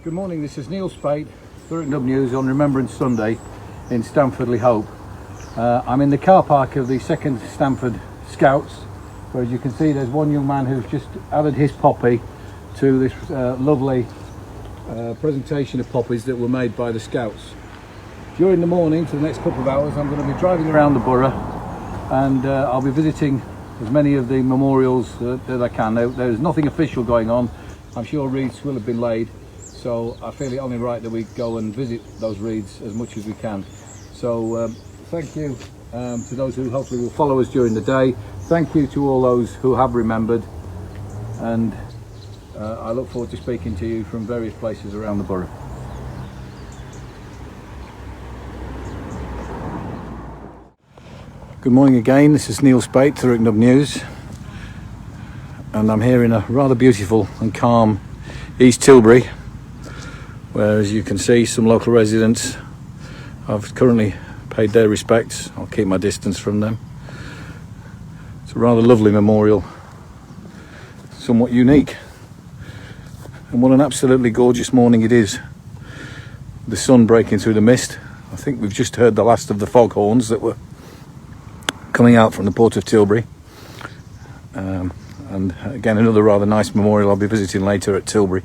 Good morning, this is Neil Spate, Thurrock News on Remembrance Sunday in Stamford-le-Hope. I'm in the car park of the 2nd Stamford Scouts, where as you can see there's one young man who's just added his poppy to this lovely presentation of poppies that were made by the Scouts. During the morning, for the next couple of hours, I'm going to be driving around the borough and I'll be visiting as many of the memorials that I can. There's nothing official going on. I'm sure wreaths will have been laid, so I feel it only right that we go and visit those wreaths as much as we can. So thank you to those who hopefully will follow us during the day. Thank you to all those who have remembered, and I look forward to speaking to you from various places around the borough. Good morning again, this is Neil Spate, Thurrock News, and I'm here in a rather beautiful and calm East Tilbury, where as you can see some local residents have currently paid their respects. I'll keep my distance from them. It's a rather lovely memorial, somewhat unique, and what an absolutely gorgeous morning it is. The sun breaking through the mist. I think we've just heard the last of the foghorns that were coming out from the port of Tilbury, and again another rather nice memorial I'll be visiting later at Tilbury.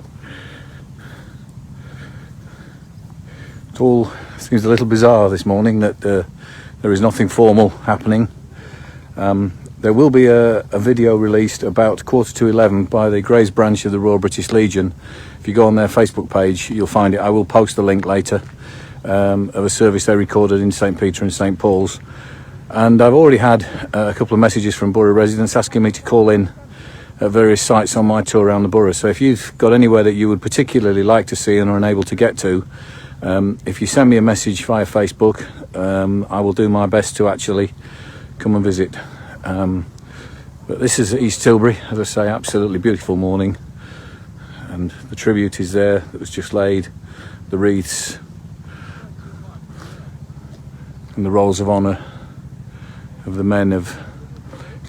It all seems a little bizarre this morning that there is nothing formal happening. There will be a video released about 11:15 by the Grays branch of the Royal British Legion. If you go on their Facebook page you'll find it. I will post the link later of a service they recorded in St Peter and St Paul's. And I've already had a couple of messages from borough residents asking me to call in at various sites on my tour around the borough. So if you've got anywhere that you would particularly like to see and are unable to get to, if you send me a message via Facebook, I will do my best to actually come and visit. But this is East Tilbury, as I say, absolutely beautiful morning. And the tribute is there that was just laid, the wreaths and the rolls of honour of the men of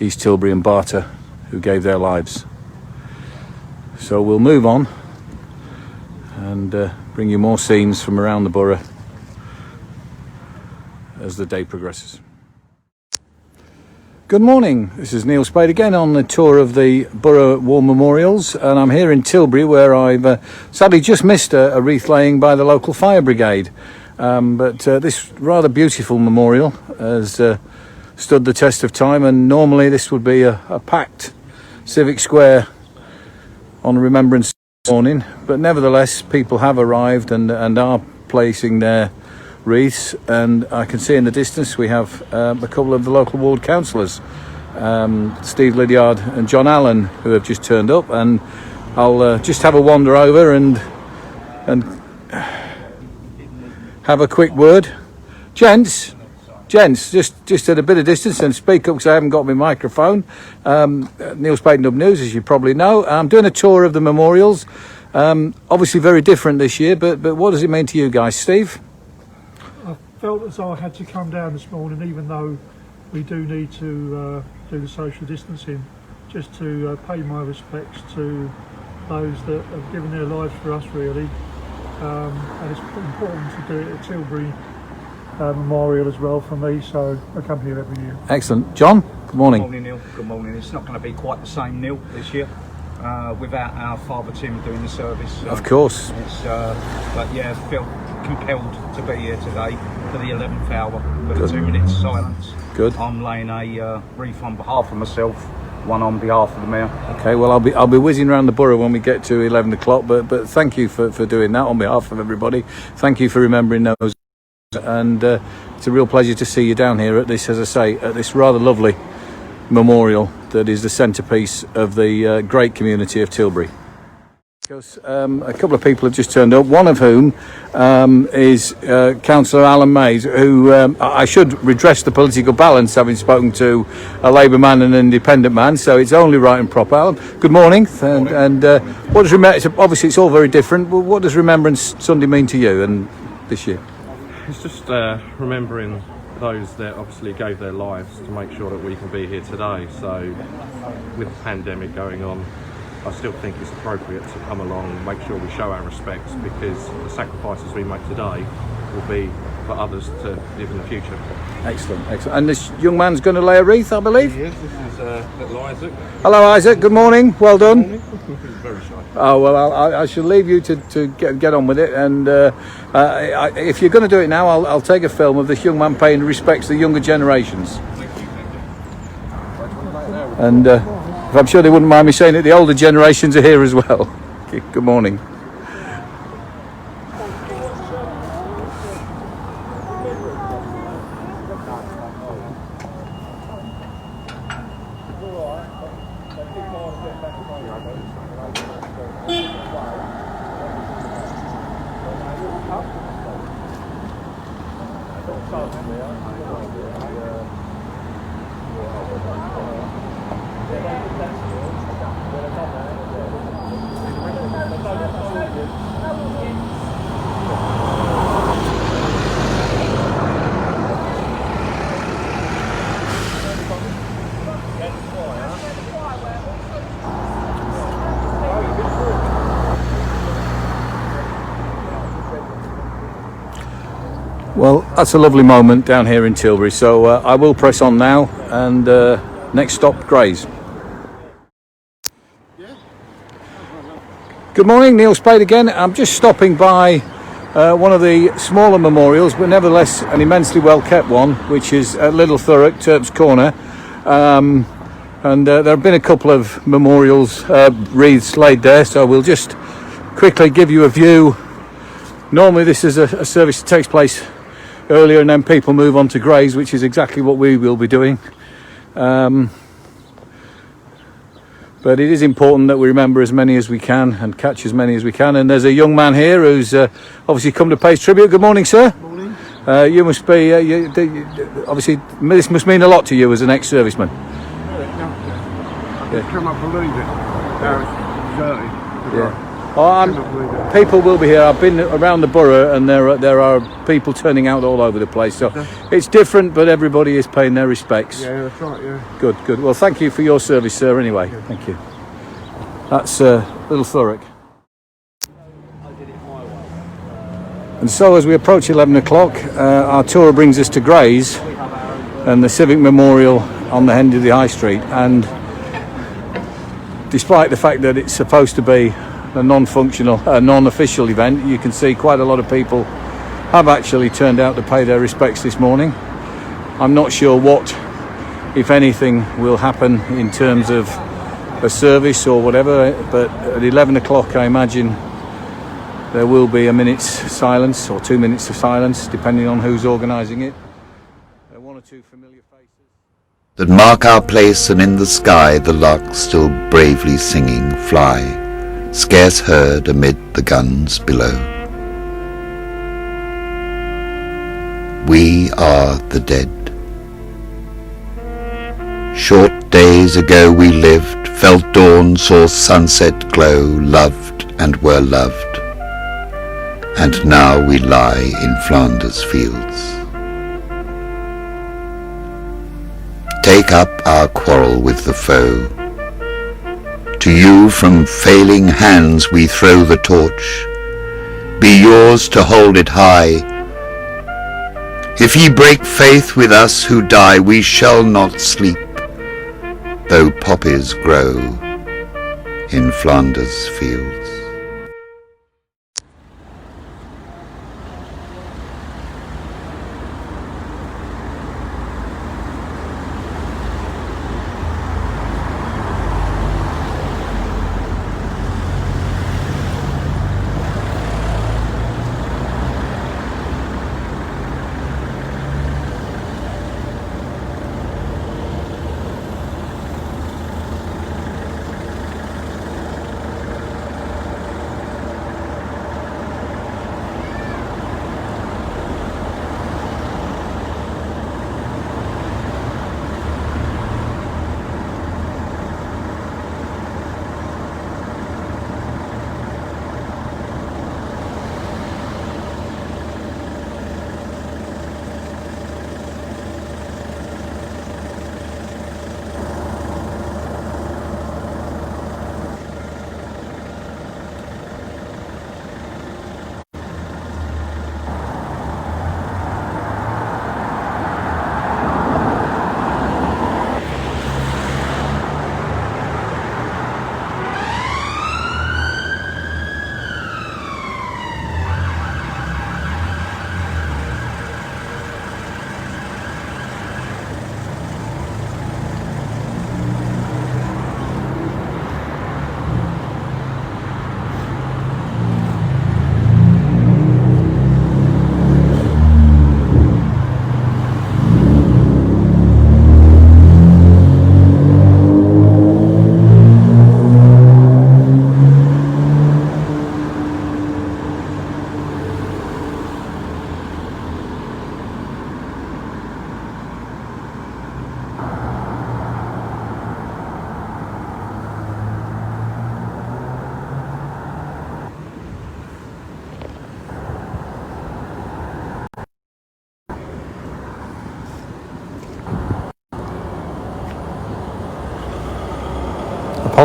East Tilbury and Barter who gave their lives. So we'll move on and bring you more scenes from around the borough as the day progresses. Good morning, this is Neil Spade again on the tour of the Borough War Memorials, and I'm here in Tilbury where I've sadly just missed a wreath laying by the local fire brigade, but this rather beautiful memorial has stood the test of time, and normally this would be a packed civic square on Remembrance morning, but nevertheless people have arrived and are placing their wreaths, and I can see in the distance we have a couple of the local ward councillors, Steve Lydiard and John Allen, who have just turned up, and I'll just have a wander over and have a quick word. Gents, just at a bit of distance and speak up because I haven't got my microphone. Neil Spate News, as you probably know. I'm doing a tour of the memorials. Obviously very different this year, but what does it mean to you guys? Steve? I felt as though I had to come down this morning, even though we do need to do the social distancing, just to pay my respects to those that have given their lives for us, really. And it's important to do it at Tilbury Memorial as well for me, so I come here every year. Excellent. John, good morning. Good morning, Neil. Good morning. It's not going to be quite the same, Neil, this year without our Father Tim doing the service. Of course. But yeah, I feel compelled to be here today for the 11th hour with 2 minutes silence. Good. I'm laying a wreath on behalf of myself, one on behalf of the Mayor. Okay, well I'll be whizzing around the borough when we get to 11 o'clock, but thank you for doing that on behalf of everybody. Thank you for remembering those. And it's a real pleasure to see you down here at this, as I say, at this rather lovely memorial that is the centrepiece of the great community of Tilbury. Because a couple of people have just turned up, one of whom is Councillor Alan Mays, who I should redress the political balance, having spoken to a Labour man and an independent man, so it's only right and proper. Alan, good morning. And what does obviously it's all very different, but what does Remembrance Sunday mean to you and this year? It's just remembering those that obviously gave their lives to make sure that we can be here today. So with the pandemic going on, I still think it's appropriate to come along and make sure we show our respects, because the sacrifices we make today will be for others to live in the future. Excellent, excellent. And this young man's going to lay a wreath, I believe? Yes, this is little Isaac. Hello, Isaac. Good morning. Well done. Very shy. Oh, well, I shall leave you to get on with it. And if you're going to do it now, I'll take a film of this young man paying respects to the younger generations. And I'm sure they wouldn't mind me saying it, the older generations are here as well. Good morning. Well, that's a lovely moment down here in Tilbury, so I will press on now, and next stop, Grays. Good morning, Neil Spade again. I'm just stopping by one of the smaller memorials, but nevertheless an immensely well kept one, which is at Little Thurrock, Turp's Corner. And there have been a couple of memorials, wreaths laid there, so we'll just quickly give you a view. Normally this is a service that takes place earlier and then people move on to Grays, which is exactly what we will be doing. But it is important that we remember as many as we can and catch as many as we can. And there's a young man here who's obviously come to pay his tribute. Good morning, sir. Morning. You must be, obviously this must mean a lot to you as an ex-serviceman. I cannot believe it. How it's deserted. Yeah. Cannot believe it. People will be here. I've been around the borough and there are people turning out all over the place. So it's different, but everybody is paying their respects. Yeah, that's right, yeah. Good, good. Well, thank you for your service, sir, anyway. Thank you. That's Little Thurrock. And so as we approach 11 o'clock, our tour brings us to Grays and the Civic Memorial on the end of the High Street. And despite the fact that it's supposed to be a non-functional, non-official event, you can see quite a lot of people have actually turned out to pay their respects this morning. I'm not sure what, if anything, will happen in terms of a service or whatever, but at 11 o'clock I imagine there will be a minute's silence or 2 minutes of silence, depending on who's organising it. One or two familiar faces that mark our place, and in the sky the larks still bravely singing fly, scarce heard amid the guns below. We are the dead. Short days ago we lived, felt dawn, saw sunset glow, loved and were loved, and now we lie in Flanders fields. Take up our quarrel with the foe. To you from failing hands we throw the torch. Be yours to hold it high. If ye break faith with us who die, we shall not sleep, though poppies grow in Flanders fields.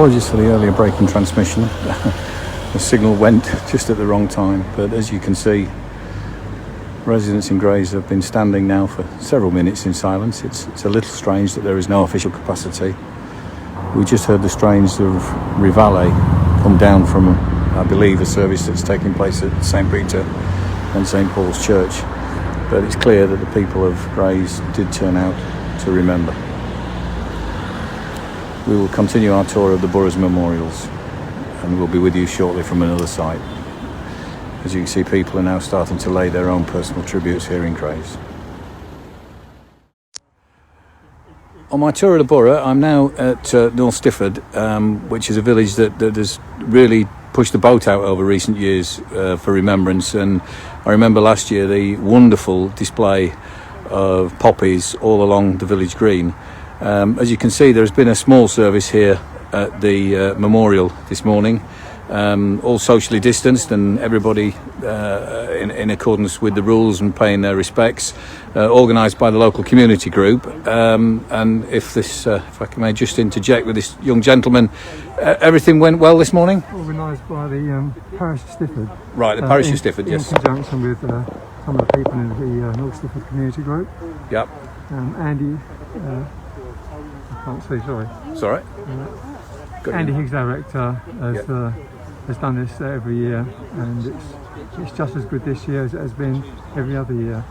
Apologies for the earlier break in transmission. The signal went just at the wrong time, but as you can see, residents in Grays have been standing now for several minutes in silence. It's a little strange that there is no official capacity. We just heard the strains of Rivale come down from, I believe, a service that's taking place at St Peter and St Paul's Church, but it's clear that the people of Grays did turn out to remember. We will continue our tour of the borough's memorials, and we'll be with you shortly from another site. As you can see, people are now starting to lay their own personal tributes here in Grays. On my tour of the borough, I'm now at North Stifford, which is a village that has really pushed the boat out over recent years for Remembrance. And I remember last year the wonderful display of poppies all along the village green. As you can see, there's been a small service here at the memorial this morning, all socially distanced, and everybody in accordance with the rules and paying their respects, organised by the local community group. And if I may just interject with this young gentleman, everything went well this morning? Organised by the parish of Stifford. Right, the parish of Stifford, yes. In conjunction with some of the people in the North Stifford community group. Yep. Andy, I can't see, sorry. It's all right. Andy Higgs, director, has done this every year, and it's just as good this year as it has been every other year.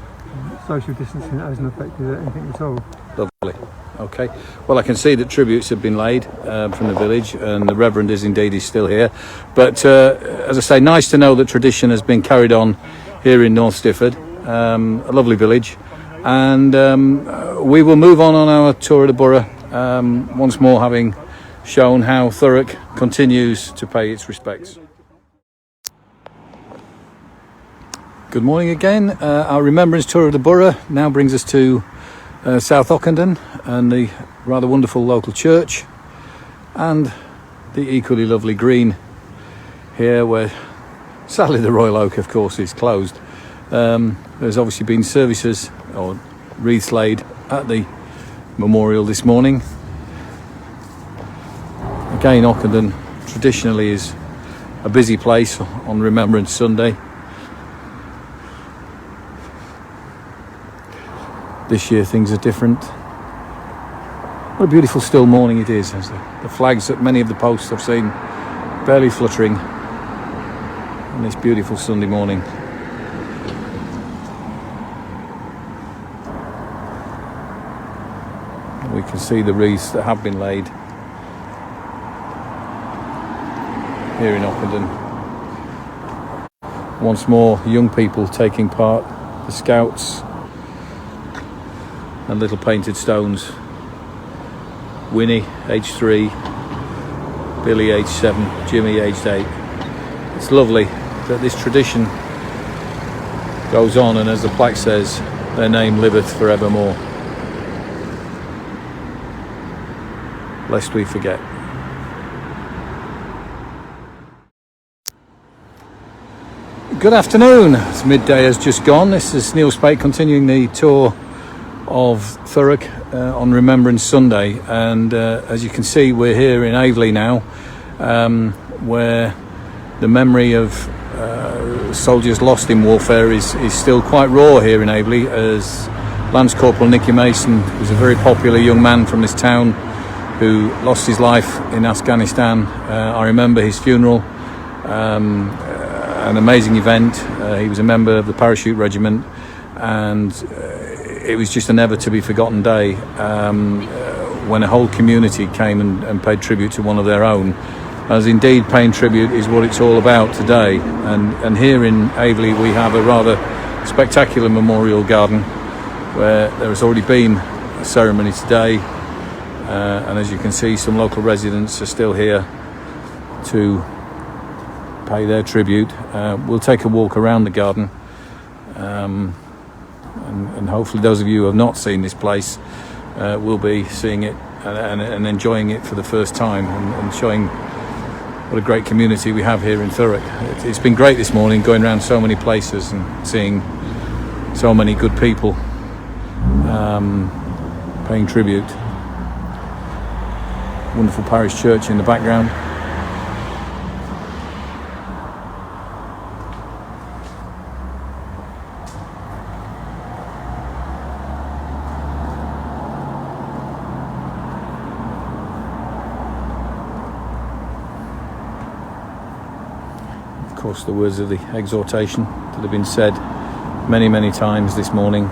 Social distancing hasn't affected anything at all. Lovely. Okay. Well, I can see that tributes have been laid from the village, and the Reverend is still here. But as I say, nice to know that tradition has been carried on here in North Stifford. A lovely village, and we will move on our tour of the borough, once more having shown how Thurrock continues to pay its respects. Good morning again. Our Remembrance tour of the borough now brings us to South Ockenden and the rather wonderful local church, and the equally lovely green here, where sadly the Royal Oak, of course, is closed. There's obviously been services or wreaths laid at the memorial this morning. Again, Ockenden traditionally is a busy place on Remembrance Sunday. This year things are different. What a beautiful still morning it is, as the flags at many of the posts I've seen barely fluttering on this beautiful Sunday morning. We can see the wreaths that have been laid here in Ockenden. Once more, young people taking part, the scouts and little painted stones. Winnie, age 3, Billy, age 7, Jimmy, aged 8. It's lovely that this tradition goes on, and as the plaque says, their name liveth forevermore. Lest we forget. Good afternoon. It's midday has just gone. This is Neil Spate continuing the tour of Thurrock on Remembrance Sunday, and as you can see, we're here in Aveley now, where the memory of soldiers lost in warfare is still quite raw here in Aveley, as Lance Corporal Nicky Mason was a very popular young man from this town who lost his life in Afghanistan. I remember his funeral, an amazing event. He was a member of the parachute regiment, and it was just a never to be forgotten day when a whole community came and paid tribute to one of their own, as indeed paying tribute is what it's all about today. And here in Aveley we have a rather spectacular memorial garden where there has already been a ceremony today, and as you can see, some local residents are still here to pay their tribute. We'll take a walk around the garden, and hopefully those of you who have not seen this place will be seeing it and enjoying it for the first time, and showing what a great community we have here in Thurrock. It's been great this morning going around so many places and seeing so many good people paying tribute. wonderful parish church in the background. Of course, the words of the exhortation that have been said many, many times this morning.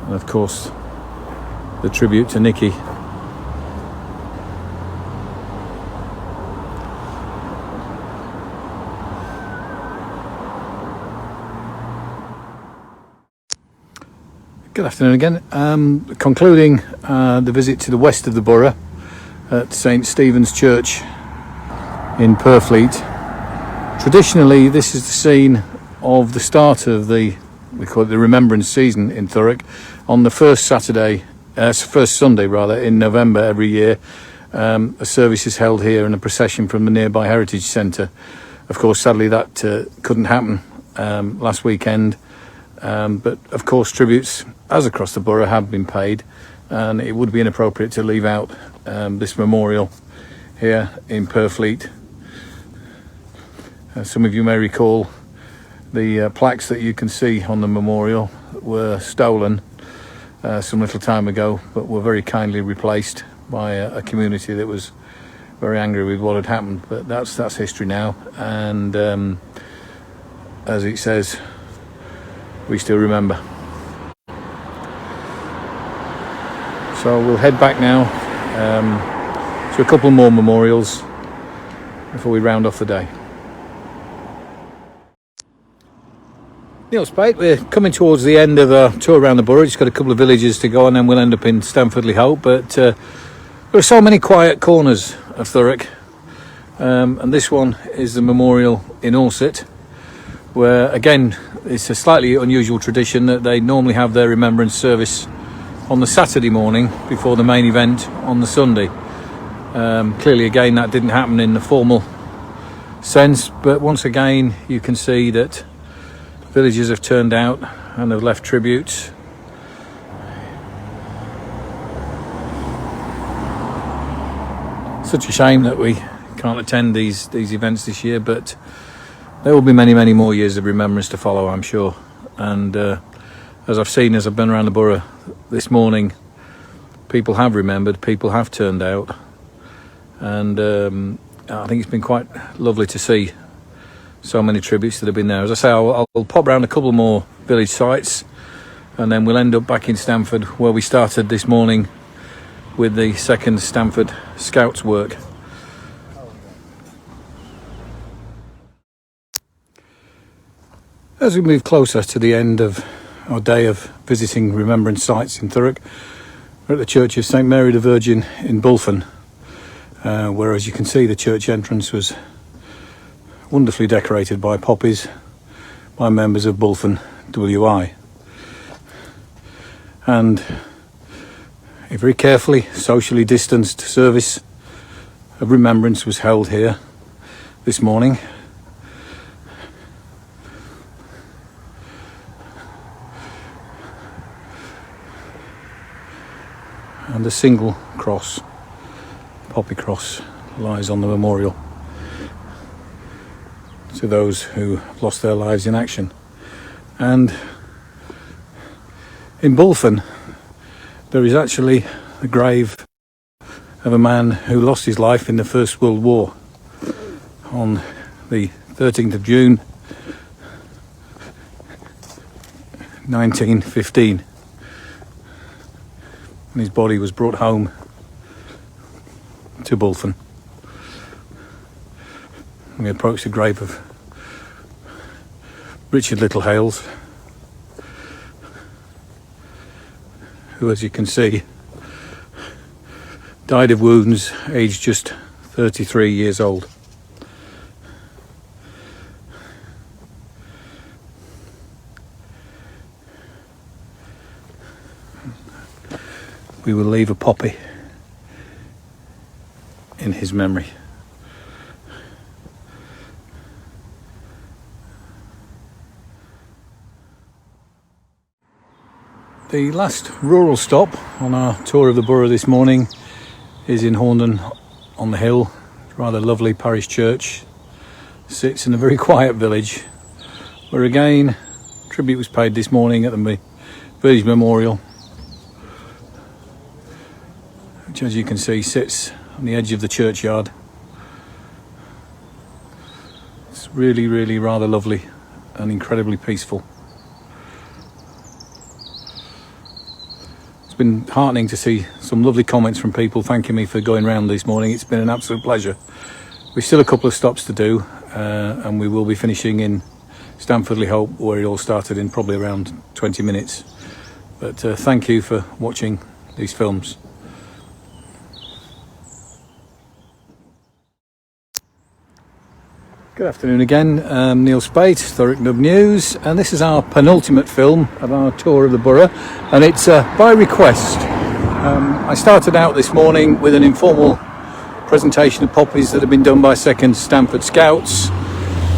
And of course, the tribute to Nicky. Good afternoon again. Concluding the visit to the west of the borough at St Stephen's Church in Purfleet. Traditionally, this is the scene of the start of we call it the Remembrance season in Thurrock, on the first Sunday in November every year. A service is held here and a procession from the nearby Heritage Centre. Of course, sadly that couldn't happen last weekend. But of course tributes, as across the borough, have been paid, and it would be inappropriate to leave out this memorial here in Purfleet. Some of you may recall the plaques that you can see on the memorial were stolen some little time ago, but were very kindly replaced by a community that was very angry with what had happened. But that's history now, and as it says, we still remember. So we'll head back now to a couple more memorials before we round off the day. Neil Spate, we're coming towards the end of our tour around the borough. Just got a couple of villages to go, and then we'll end up in Stamfordley Hope. But there are so many quiet corners of Thurrock, and this one is the memorial in Orsett, where again it's a slightly unusual tradition that they normally have their remembrance service on the Saturday morning before the main event on the Sunday. Clearly again that didn't happen in the formal sense, but once again you can see that villagers have turned out and have left tributes. Such a shame that we can't attend these events this year, but there will be many, many more years of remembrance to follow, I'm sure. And as I've seen as I've been around the borough this morning, people have remembered, people have turned out, and I think it's been quite lovely to see so many tributes that have been there. As I say, I'll pop round a couple more village sites, and then we'll end up back in Stamford, where we started this morning with the second Stamford Scouts work. As we move closer to the end of our day of visiting remembrance sites in Thurrock, we're at the Church of St Mary the Virgin in Bulfan, where, as you can see, the church entrance was wonderfully decorated by poppies by members of Bulfan WI. And a very carefully, socially distanced service of remembrance was held here this morning. And a single cross, poppy cross, lies on the memorial to those who lost their lives in action. And in Bulfan there is actually a grave of a man who lost his life in the First World War on the 13th of June 1915, and his body was brought home to Bulfan. We approached the grave of Richard Littlehales, who, as you can see, died of wounds, aged just 33 years old. We will leave a poppy in his memory. The last rural stop on our tour of the borough this morning is in Horndon on the Hill. Rather lovely parish church. Sits in a very quiet village where again tribute was paid this morning at the village memorial, which as you can see sits on the edge of the churchyard. It's really rather lovely and incredibly peaceful. It's been heartening to see some lovely comments from people thanking me for going round this morning. It's been an absolute pleasure. We've still a couple of stops to do, and we will be finishing in Stamford-le-Hope, where it all started, in probably around 20 minutes. But thank you for watching these films. Good afternoon again, Neil Spate, Thurrock News, and this is our penultimate film of our tour of the borough, and it's by request. I started out this morning with an informal presentation of poppies that have been done by 2nd Stamford Scouts,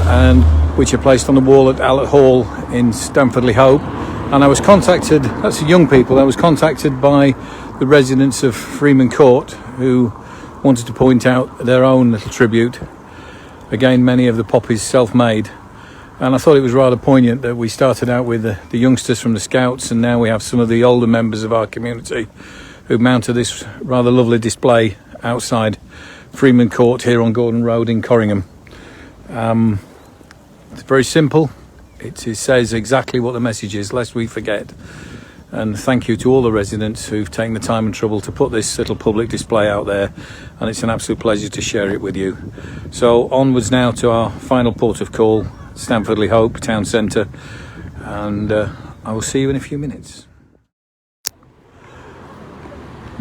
and which are placed on the wall at Allett Hall in Stamford-le-Hope. And I was contacted, that's young people, I was contacted by the residents of Freeman Court who wanted to point out their own little tribute. Again, many of the poppies self-made, and I thought it was rather poignant that we started out with the youngsters from the Scouts, and now we have some of the older members of our community who mounted this rather lovely display outside Freeman Court here on Gordon Road in Corringham. It's very simple. It says exactly what the message is, lest we forget. And thank you to all the residents who've taken the time and trouble to put this little public display out there, and it's an absolute pleasure to share it with you. So onwards now to our final port of call, Stamford-le-Hope town centre, and I will see you in a few minutes.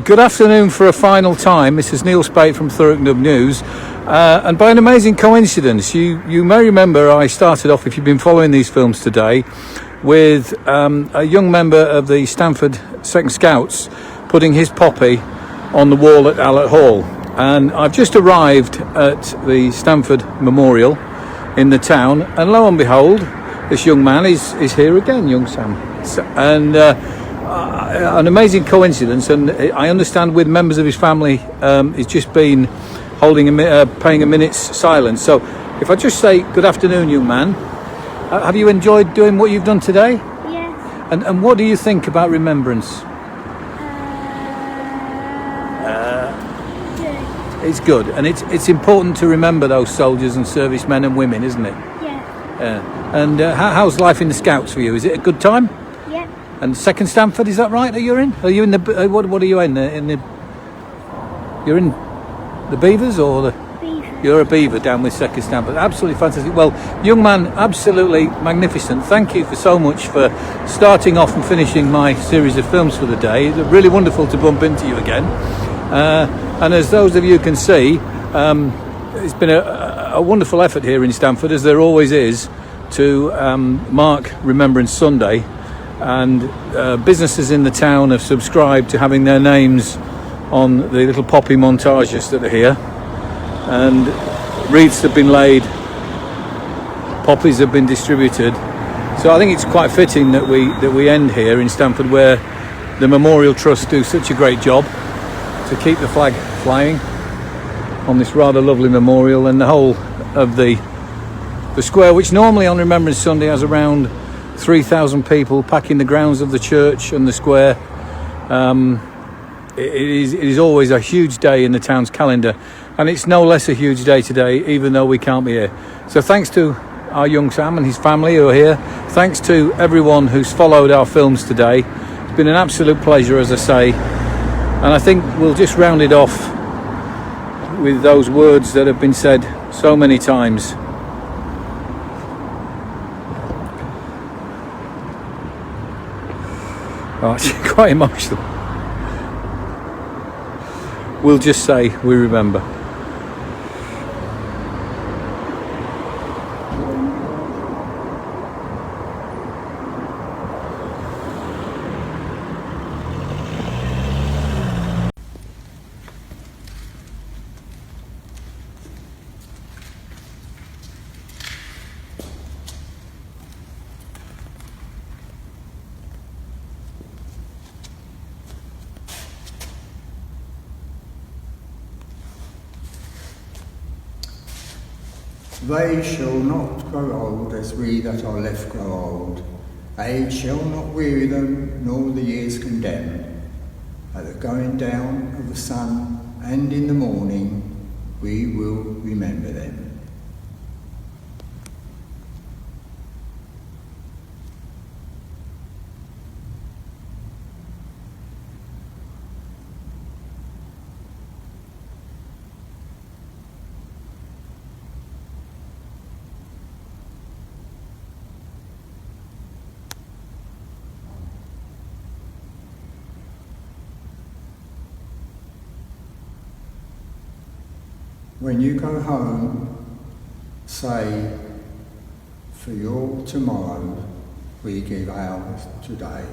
Good afternoon for a final time. This is Neil Spate from Thurrock News, and by an amazing coincidence, you may remember I started off, if you've been following these films today, with a young member of the Stamford 2nd Scouts putting his poppy on the wall at Allett Hall. And I've just arrived at the Stamford Memorial in the town, and lo and behold, this young man is here again, young Sam. And an amazing coincidence, and I understand with members of his family, he's just been paying a minute's silence. So if I just say good afternoon, young man. Have you enjoyed doing what you've done today? Yes. And what do you think about Remembrance? Good. It's good, and it's important to remember those soldiers and servicemen and women, isn't it? Yeah. And how's life in the Scouts for you? Is it a good time? Yeah. And 2nd Stamford, is that right? That you're in? Are you in the what are you in? You're in the Beavers or the? Beaver. You're a Beaver down with 2nd Stamford. Absolutely fantastic. Well, young man, absolutely magnificent. Thank you so much for starting off and finishing my series of films for the day. It's really wonderful to bump into you again. And as those of you can see, it's been a wonderful effort here in Stamford, as there always is, to mark Remembrance Sunday. And businesses in the town have subscribed to having their names on the little poppy montages that are here. And wreaths have been laid, poppies have been distributed. So I think it's quite fitting that we end here in Stamford, where the Memorial Trust do such a great job to keep the flag flying on this rather lovely memorial, and the whole of the square, which normally on Remembrance Sunday has around 3,000 people packing the grounds of the church and the square. It is always a huge day in the town's calendar, and it's no less a huge day today, even though we can't be here. So thanks to our young Sam and his family who are here. Thanks to everyone who's followed our films today. It's been an absolute pleasure, as I say, and I think we'll just round it off with those words that have been said so many times. Oh, it's quite emotional. We'll just say we remember. They shall not grow old as we that are left grow old. Age shall not weary them, nor the years condemn. At the going down of the sun and in the morning, we will remember them. When you go home, say, for your tomorrow, we give ours today.